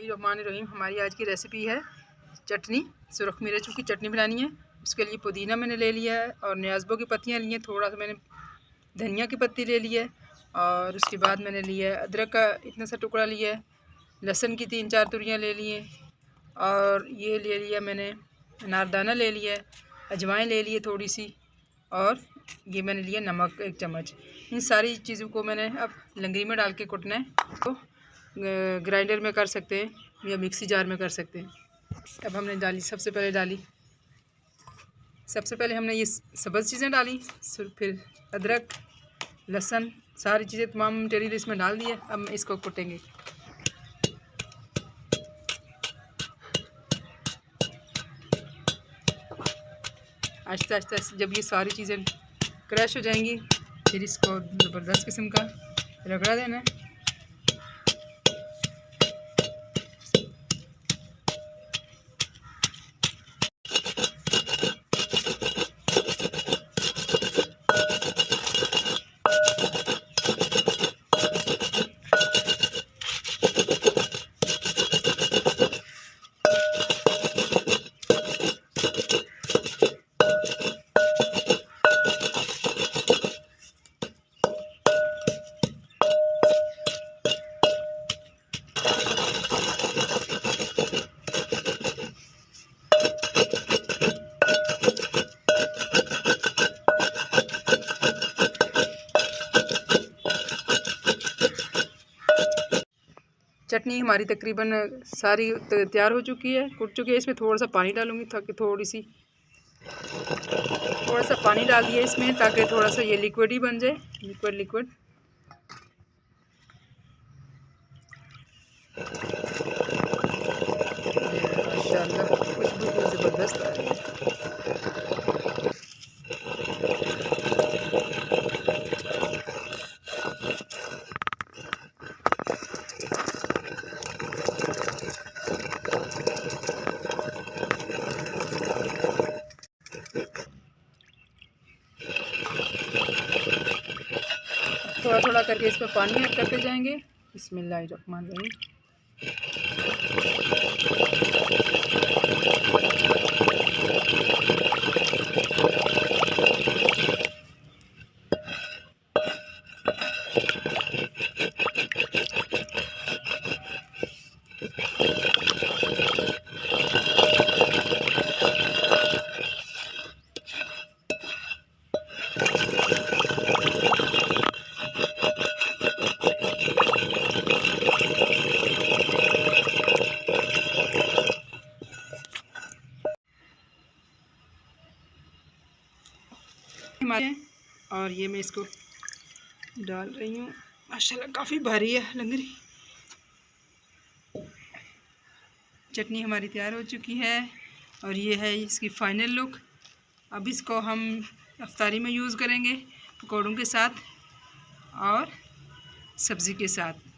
बिस्मिल्लाहिर्रहमानिर्रहीम। हमारी आज की रेसिपी है चटनी। सुरख मिर्चों की चटनी बनानी है। उसके लिए पुदीना मैंने ले लिया है और न्याज़बो की पत्तियाँ ली हैं। थोड़ा सा मैंने धनिया की पत्ती ले ली है और उसके बाद मैंने लिया है अदरक का इतना सा टुकड़ा लिया है। लहसुन की 3-4 तुरियाँ ले लिए और ये ले लिया मैंने अनारदाना ले लिया है, अजवाइन ले लिए थोड़ी सी और ये मैंने लिया नमक 1 चम्मच। इन सारी चीज़ों को मैंने अब लंगरी में डाल के कुटना है। तो ग्राइंडर में कर सकते हैं या मिक्सी जार में कर सकते हैं। अब हमने डाली, सबसे पहले हमने ये सब्ज़ चीज़ें डाली, फिर अदरक, लहसुन, सारी चीज़ें तमाम मटेरियल इसमें डाल दिए। अब इसको कुटेंगे। आहिस्ता आहिस्ता जब ये सारी चीज़ें क्रश हो जाएंगी फिर इसको ज़बरदस्त किस्म का रगड़ा देना है। चटनी हमारी तकरीबन सारी तैयार हो चुकी है, कुट चुकी है। इसमें थोड़ा सा पानी डालूंगी ताकि थोड़ा सा पानी डाल दिया इसमें ताकि थोड़ा सा ये लिक्विड ही बन जाए, लिक्विड। माशाल्लाह खुशबू भी ज़बरदस्त आ रही है। थोड़ा थोड़ा करके इसमें पानी ऐड करते जाएंगे। बिस्मिल्लाहिर्रहमानिर्रहीम। और ये मैं इसको डाल रही हूँ। माशाल्लाह काफ़ी भारी है लंगरी। चटनी हमारी तैयार हो चुकी है और ये है इसकी फ़ाइनल लुक। अब इसको हम अफ्तारी में यूज़ करेंगे पकौड़ों के साथ और सब्ज़ी के साथ।